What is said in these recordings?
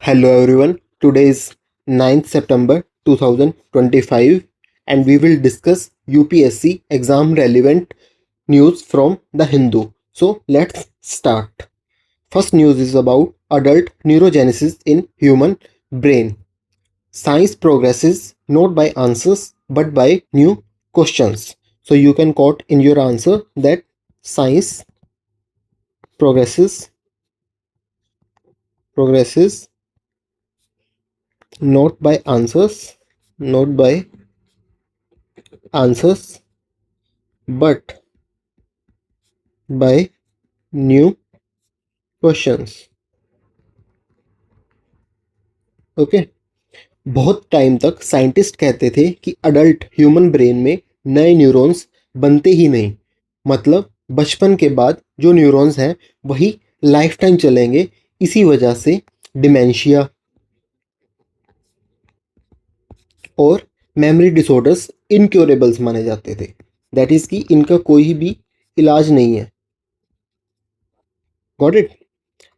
Hello everyone. Today is 9th September 2025 and we will discuss UPSC exam relevant news from the Hindu. So let's start. First news is about adult neurogenesis in human brain. Science progresses not by answers but by new questions. So you can quote in your answer that science progresses not by answers but by new questions. Okay बहुत time तक scientist कहते थे कि adult human brain में नए neurons बनते ही नहीं, मतलब बचपन के बाद जो न्यूरॉन्स हैं वही लाइफ टाइम चलेंगे. इसी वजह से डिमेंशिया और मेमोरी डिसऑर्डर्स इनक्योरेबल्स माने जाते थे. दैट इज कि इनका कोई भी इलाज नहीं है. Got it.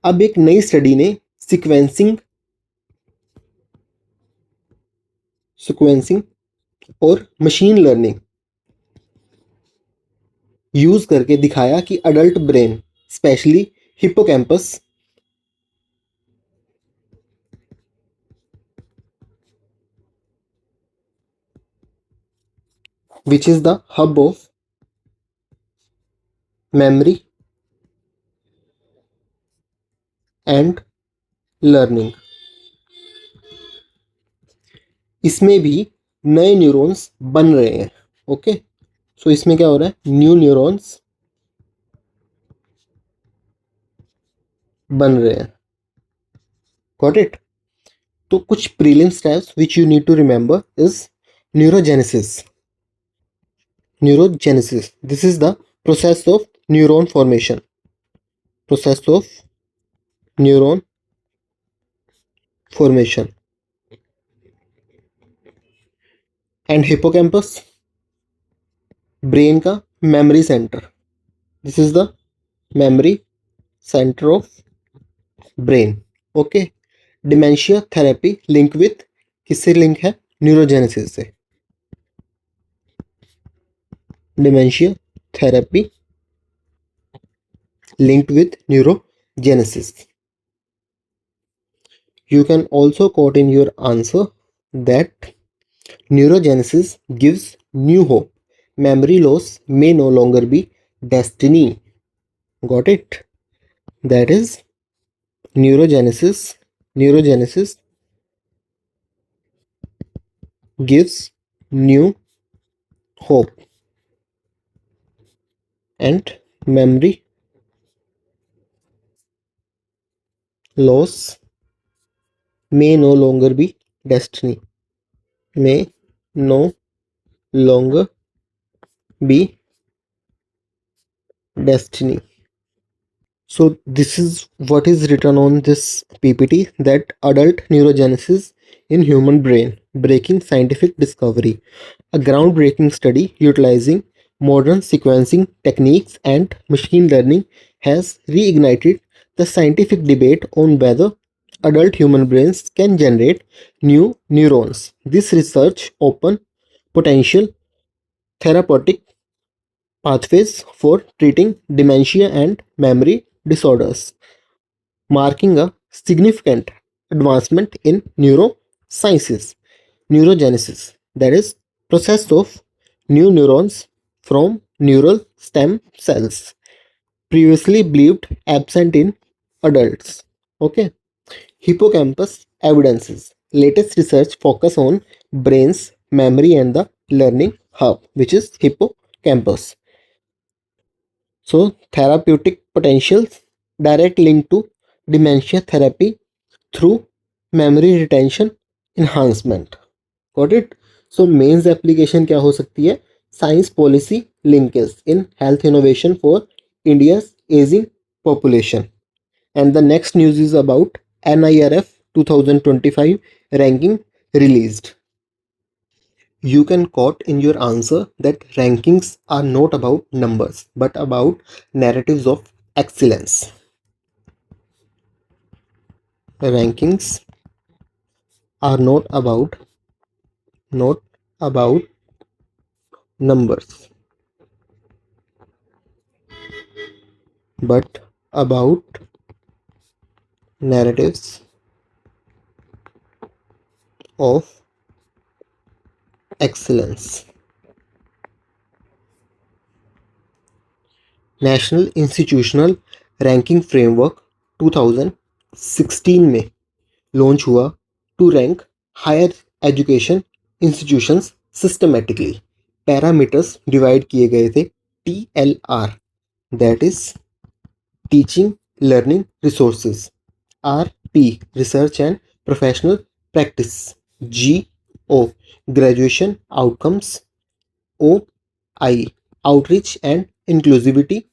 अब एक नई स्टडी ने सिक्वेंसिंग और मशीन लर्निंग यूज करके दिखाया कि adult brain specially hippocampus which is the hub of memory and learning, इसमें भी नए न्यूरॉन्स बन रहे हैं. ओके सो इसमें क्या हो रहा है, न्यू न्यूरॉन्स बन रहे हैं. Got it. तो कुछ prelim steps which you need to remember is neurogenesis. This is the process of neuron formation. And hippocampus, brain का memory center. This is the memory center of brain. Okay. Dementia therapy link with किससे link है, neurogenesis से. Dementia therapy linked with neurogenesis. You can also quote in your answer that neurogenesis gives new hope. Memory loss may no longer be destiny. Got it? That is neurogenesis gives new hope and memory loss may no longer be destiny. May no longer be destiny. So this is what is written on this PPT, that adult neurogenesis in human brain, breaking scientific discovery. A groundbreaking study utilizing modern sequencing techniques and machine learning has reignited the scientific debate on whether adult human brains can generate new neurons. This research opened potential therapeutic pathways for treating dementia and memory disorders, marking a significant advancement in neurosciences. Neurogenesis, that is, process of new neurons from neural stem cells, previously believed absent in adults. Okay. Hippocampus evidences. Latest research focus on brain's memory and the learning hub, which is hippocampus. So therapeutic potentials, direct link to dementia therapy through memory retention enhancement. Got it? So mains application क्या हो सकती है, science policy linkage in health innovation for India's ageing population. And the next news is about NIRF 2025 ranking released. You can quote in your answer that rankings are not about numbers but about narratives of excellence. Rankings are not about numbers, but about narratives of excellence. National institutional ranking framework 2016 में launch हुआ to rank higher education institutions systematically. Parameters divide किए गए थे. TLR, that is teaching learning resources. RP, research and professional practice. GO, graduation outcomes. OI, outreach and inclusivity.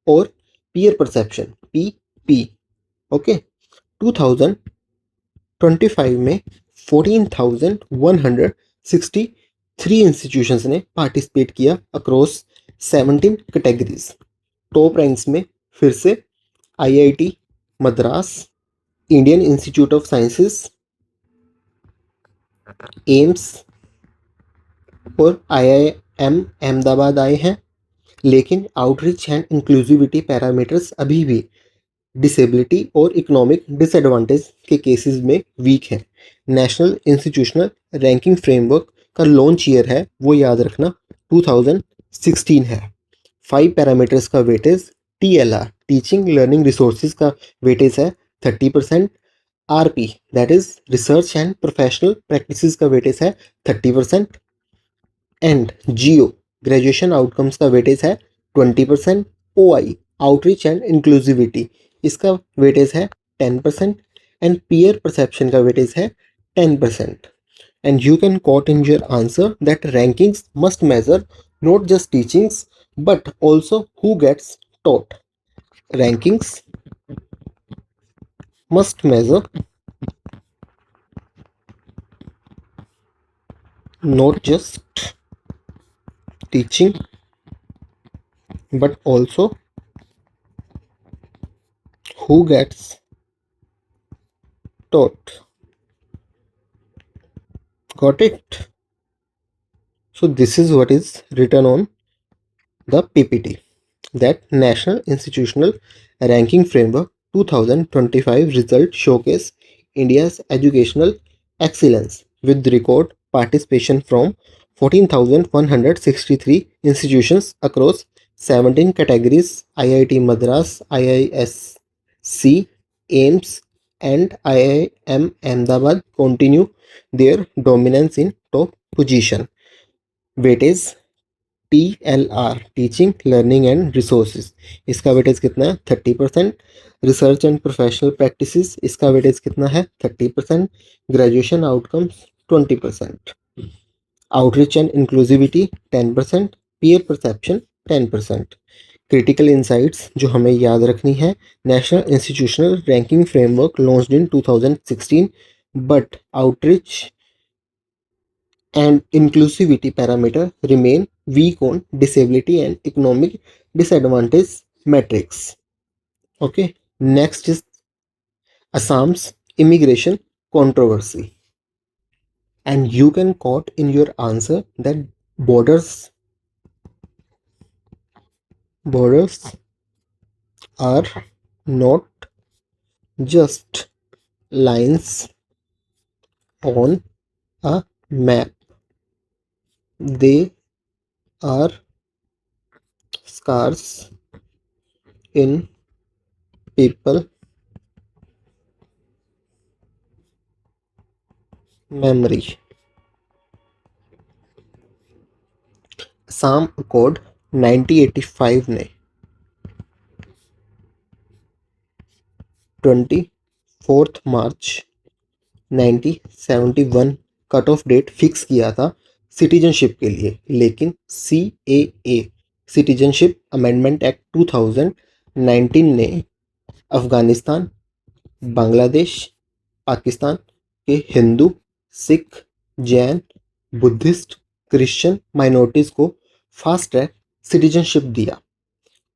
और peer perception, PP. Okay. 2025 में 14,163 institutions ने participate किया across 17 categories. Top ranks में फिर से IIT Madras, Indian institute of sciences, AIIMS और IIM Ahmedabad आए हैं. लेकिन आउटरीच एंड इंक्लूसिविटी पैरामीटर्स अभी भी डिसेबिलिटी और इकोनॉमिक डिसएडवांटेज के केसेस में वीक है. नेशनल इंस्टीट्यूशनल रैंकिंग फ्रेमवर्क का लॉन्च ईयर है, वो याद रखना, 2016 है. 5 पैरामीटर्स का weightage. TLR, teaching learning resources का वेटेज है 30%. RP, that is research and professional practices का वेटेज है 30%. एंड GO, ग्रेजुएशन आउटकम्स का वेटेज है 20%. OI, आउटरीच एंड इंक्लूसिविटी, इसका वेटेज है 10%. एंड पीयर परसेप्शन का वेटेज है 10%. And you can quote in your answer that rankings must measure not just teachings but also who gets taught. Rankings must measure not just teaching but also who gets taught. Got it? So this is what is written on the PPT, that National Institutional Ranking Framework 2025 result showcase India's educational excellence with record participation from 14,163 institutions across 17 categories. IIT Madras, IISc, AIMS and IIM Ahmedabad continue their dominance in top position. Weightage TLR, teaching learning and resources, इसका weightage कितना है 30%. Research and professional practices, इसका weightage कितना है 30%. Graduation outcomes 20%. Outreach and inclusivity 10%. Peer perception 10%. Critical insights जो हमें याद रखनी है. National institutional ranking framework launched in 2016 but outreach and inclusivity parameter remain weak on disability and economic disadvantage metrics. Okay, next is Assam's immigration controversy, and you can quote in your answer that borders are not just lines on a map, they are scars in people memory. Assam Accord 1985 ने 24 मार्च 1971 cut off date fix किया था citizenship के लिए. लेकिन CAA, citizenship amendment act 2019 ने अफगानिस्तान, बांग्लादेश, पाकिस्तान के Hindu, Sikh, Jain, Buddhist, Christian minorities को fast track citizenship दिया.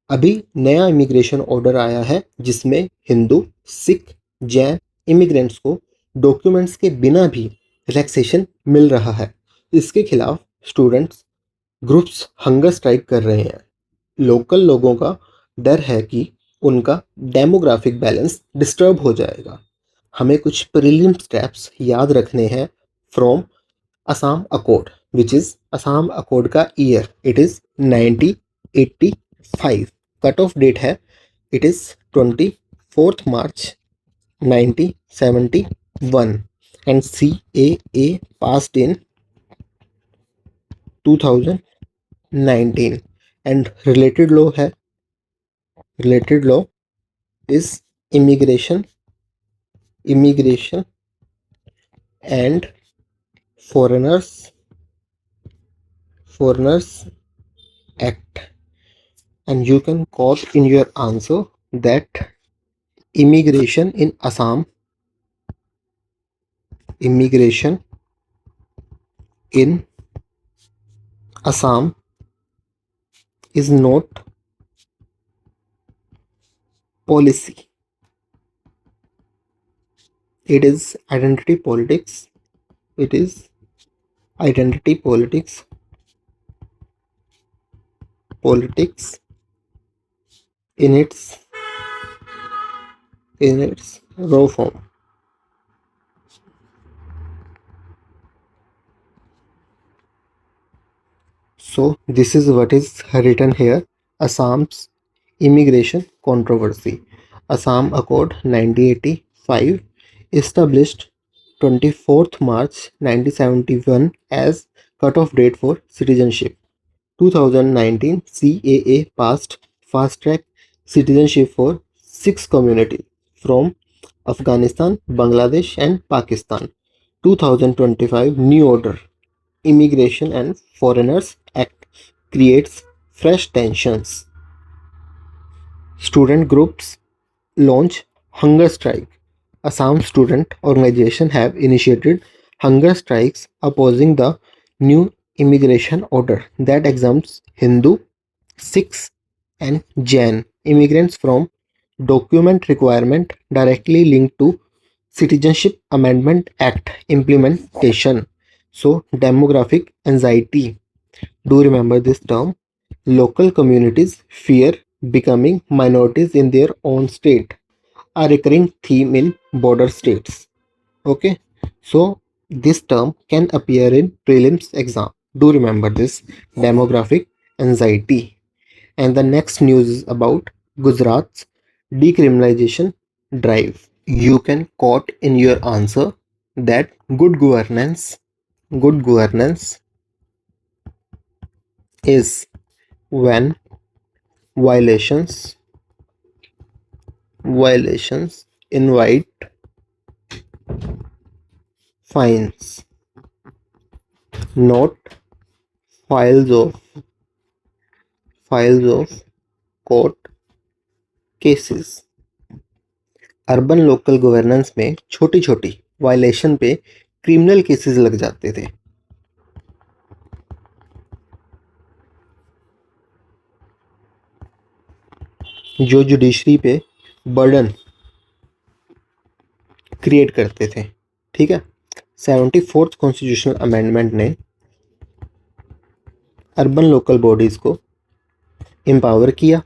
अभी नया इमिग्रेशन ऑर्डर आया है जिसमें हिंदू, सिख, जैन इमिग्रेंट्स को डॉक्यूमेंट्स के बिना भी रिलैक्सेशन मिल रहा है। इसके खिलाफ स्टूडेंट्स ग्रुप्स हंगर स्ट्राइक कर रहे हैं। लोकल लोगों का डर है कि उनका डेमोग्राफिक बैलेंस डिस्टर्ब हो जाएगा। हमें कुछ प्रीलिम स्टेप्स याद रखने हैं from Assam accord, which is Assam accord का year it is 1985। Cut off date है it is 24 March 1971 and CAA passed in 2019 and related law is immigration and foreigners act. And you can quote in your answer that immigration in Assam is not policy. It is identity politics. It is identity politics in its raw form. So this is what is written here. Assam's immigration controversy. Assam Accord 1985 established 24th March 1971 as cutoff date for citizenship. 2019 CAA passed fast track citizenship for 6 communities from Afghanistan, Bangladesh and Pakistan. 2025 new order Immigration and Foreigners Act creates fresh tensions. Student groups launch hunger strike. Assam student organization have initiated hunger strikes opposing the new immigration order that exempts Hindu, Sikhs and Jain immigrants from document requirement directly linked to Citizenship Amendment Act implementation. So demographic anxiety. Do remember this term. Local communities fear becoming minorities in their own state, a recurring theme in border states. Okay, so this term can appear in prelims exam. Do remember this demographic anxiety. And the next news is about Gujarat's decriminalization drive. You can quote in your answer that good governance is when violations invite fines, not files of court cases. Urban local governance में छोटी छोटी violation पे criminal cases लग जाते थे। जो judiciary पे burden create करते थे। ठीक है, 74th कॉन्स्टिट्यूशनल अमेंडमेंट ने अर्बन लोकल बॉडीज को एम्पावर किया।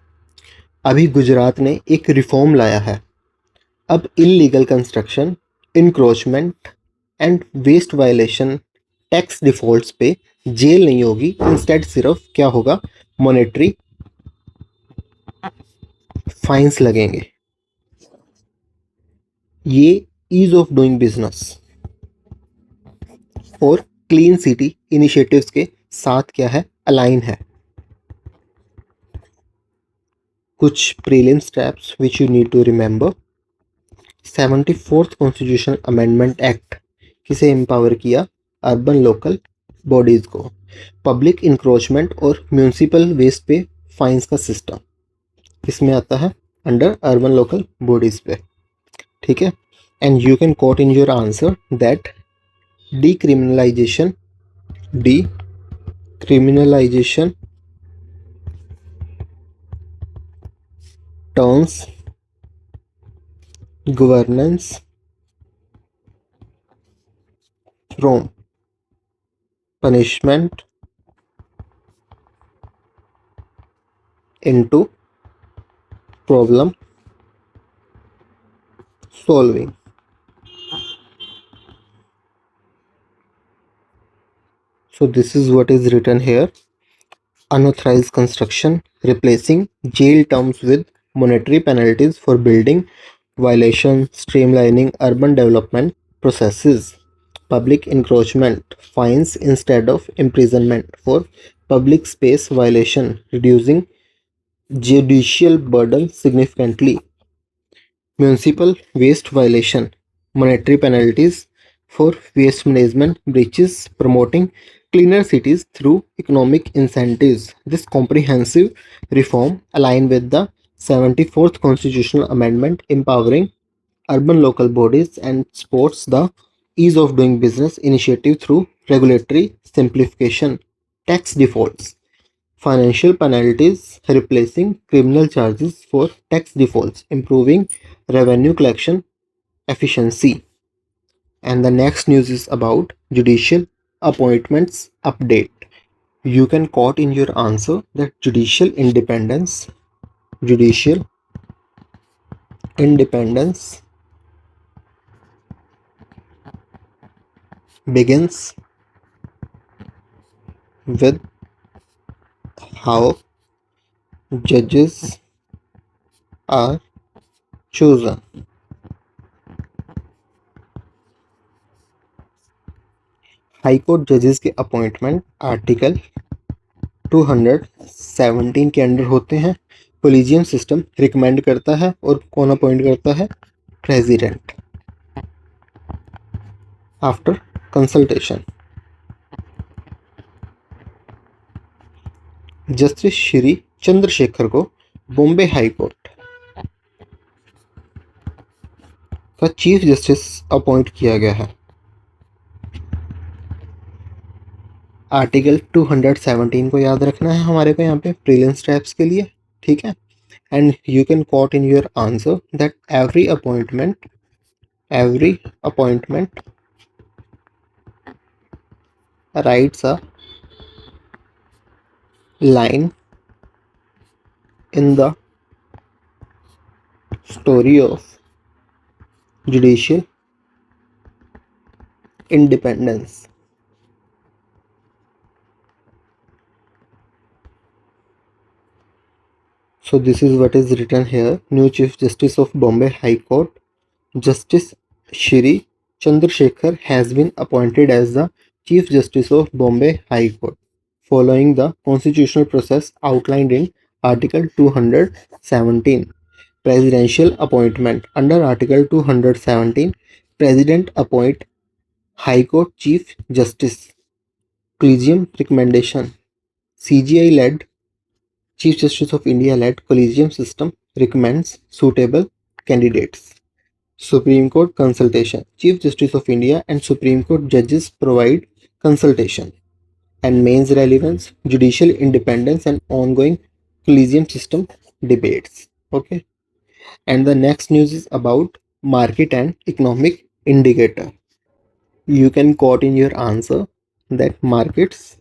अभी गुजरात ने एक रिफॉर्म लाया है। अब illegal construction, encroachment and waste violation, tax defaults पे जेल नहीं होगी, इंस्टेड सिर्फ क्या होगा, मॉनेटरी फाइन्स लगेंगे। ये ईज ऑफ डूइंग बिजनेस और क्लीन सिटी इनिशिएटिव्स के साथ क्या है, अलाइन है। कुछ prelim steps which you need to remember. 74th constitutional amendment act किसे एम्पावर किया, अर्बन लोकल बॉडीज को। पब्लिक इंक्रोचमेंट और म्यूनिसिपल वेस्ट पे फाइन्स का सिस्टम किसमें आता है, अंडर अर्बन लोकल बॉडीज पे। ठीक है, and you can quote in your answer that decriminalization turns governance transform punishment into problem solving. So this is what is written here. Unauthorized construction, replacing jail terms with monetary penalties for building violation, streamlining urban development processes, public encroachment, fines instead of imprisonment for public space violation, reducing judicial burden significantly, municipal waste violation, monetary penalties for waste management breaches, promoting cleaner cities through economic incentives. This comprehensive reform aligns with the 74th Constitutional Amendment empowering urban local bodies and supports the ease of doing business initiative through regulatory simplification, tax defaults, financial penalties replacing criminal charges for tax defaults, improving revenue collection efficiency. And the next news is about judicial appointments update. You can quote in your answer that judicial independence begins with how judges are chosen. High court जजेस के appointment article 217 के under होते हैं. Collegium system recommend करता है और कौन appoint करता है? President after consultation. Justice Shri Chandrashekhar को बॉम्बे हाई कोर्ट का चीफ जस्टिस अपॉइंट किया गया है. आर्टिकल 217 को याद रखना है हमारे को यहाँ पे प्रीलिम्स टाइप्स के लिए, ठीक है. And you can quote in your answer that every appointment writes a line in the story of judicial independence. So this is what is written here. New Chief Justice of Bombay High Court, Justice Shri Chandrasekhar, has been appointed as the Chief Justice of Bombay High Court, following the constitutional process outlined in Article 217. Presidential appointment. Under Article 217, President appoint High Court Chief Justice. Collegium recommendation. CGI-led Chief Justice of India-led Collegium system recommends suitable candidates. Supreme Court consultation. Chief Justice of India and Supreme Court judges provide consultation. And mains relevance, judicial independence and ongoing Collegium system debates. Okay. And the next news is about market and economic indicator. You can quote in your answer that markets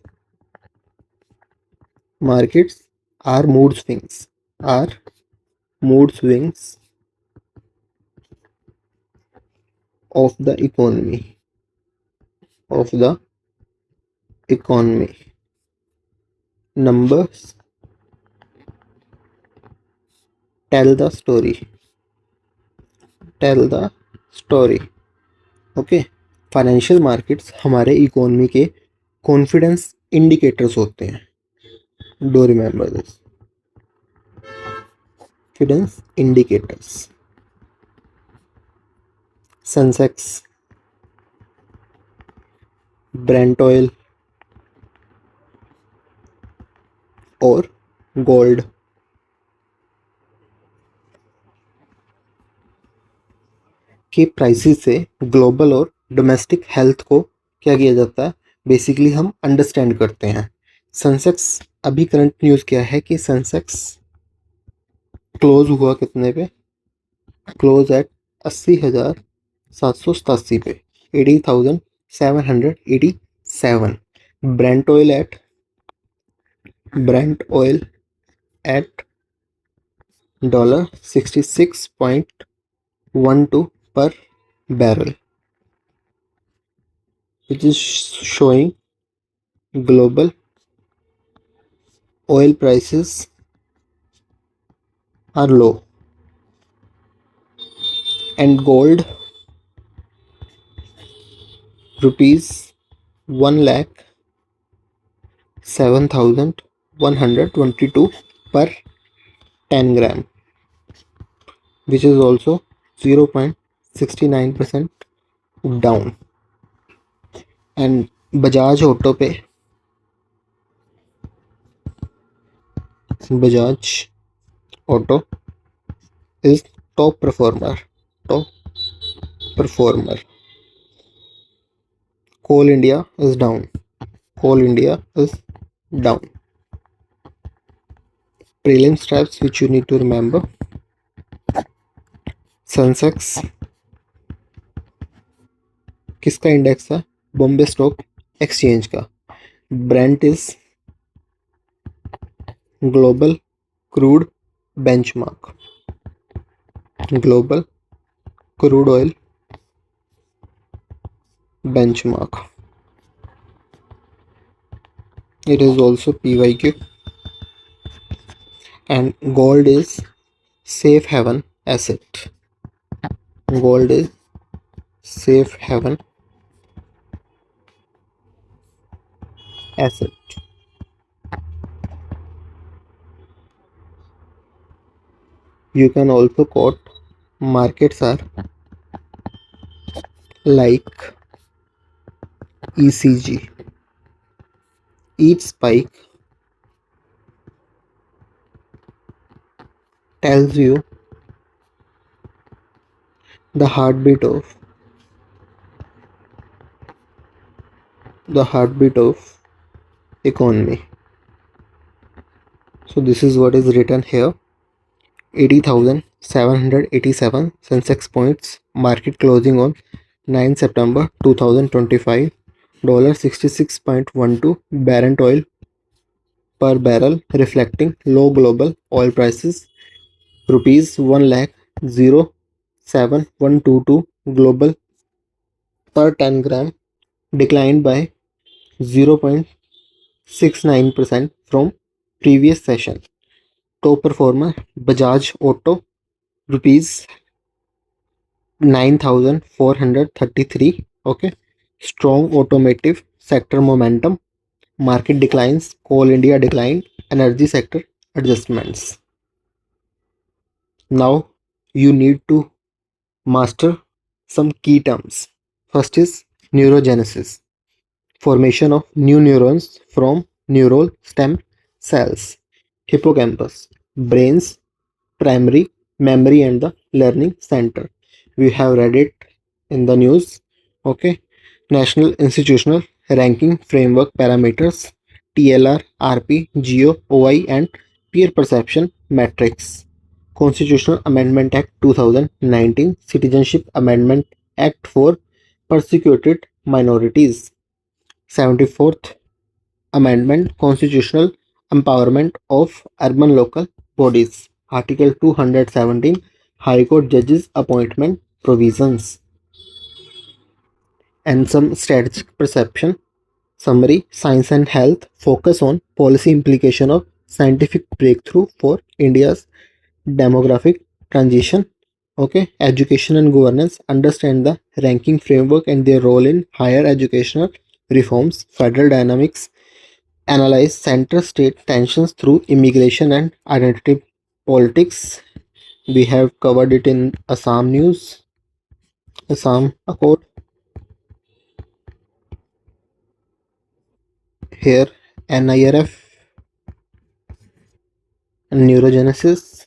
are mood swings of the economy. Numbers tell the story. Okay. Financial markets हमारे economy के confidence indicators होते हैं. Do remember this. Confidence indicators. Sensex, Brent oil और gold. के prices से global और domestic health को क्या किया जाता है, बेसिकली हम अंडरस्टैंड करते हैं. सेंसेक्स अभी करंट न्यूज़ क्या है कि सेंसेक्स क्लोज हुआ कितने पे? क्लोज एट 80,787 पे, 80,787 787. Brent oil at Brent oil at $66.12 per barrel, which is showing global oil prices are low. And gold, rupees 1,07,122 per 10 gram, which is also 0.69% down. And Bajaj Auto is top performer. Top performer. Coal India is down. Coal India is down. Prelims types which you need to remember. Sensex किसका index है? Bombay stock exchange का. Brent is global crude benchmark. Global crude oil benchmark. It is also PYQ. And gold is safe haven asset. Gold is safe haven asset. You can also quote markets are like ECG. Each spike tells you the heartbeat of economy. So this is what is written here. 80,787 Sensex points. Market closing on 9 September 2025. $66.12 Brent oil per barrel, reflecting low global oil prices. Rupees 1,07,122 global per 10 gram, declined by 0.69% from previous session. Top performer Bajaj Auto, rupees 9,433. Okay. Strong automotive sector momentum. Market declines. Coal India declined. Energy sector adjustments. Now you need to master some key terms. First is neurogenesis. Formation of new neurons from neural stem cells. Hippocampus, brain's primary memory and the learning center. We have read it in the news. Okay. National Institutional Ranking Framework Parameters, TLR, RP, GEO, OI, and Peer Perception Metrics. Constitutional Amendment Act 2019, Citizenship Amendment Act for Persecuted Minorities. 74th Amendment, Constitutional Empowerment of Urban Local Bodies. Article 217, High Court Judges Appointment Provisions. And some strategic perception. Summary, science and health, focus on policy implication of scientific breakthrough for India's demographic transition. Okay, education and governance, understand the ranking framework and their role in higher educational reforms. Federal dynamics, analyze center-state tensions through immigration and identity politics. We have covered it in Assam news, Assam Accord. Here, NIRF and Neurogenesis.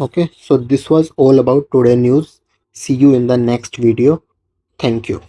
Okay, so this was all about today news. See you in the next video. Thank you.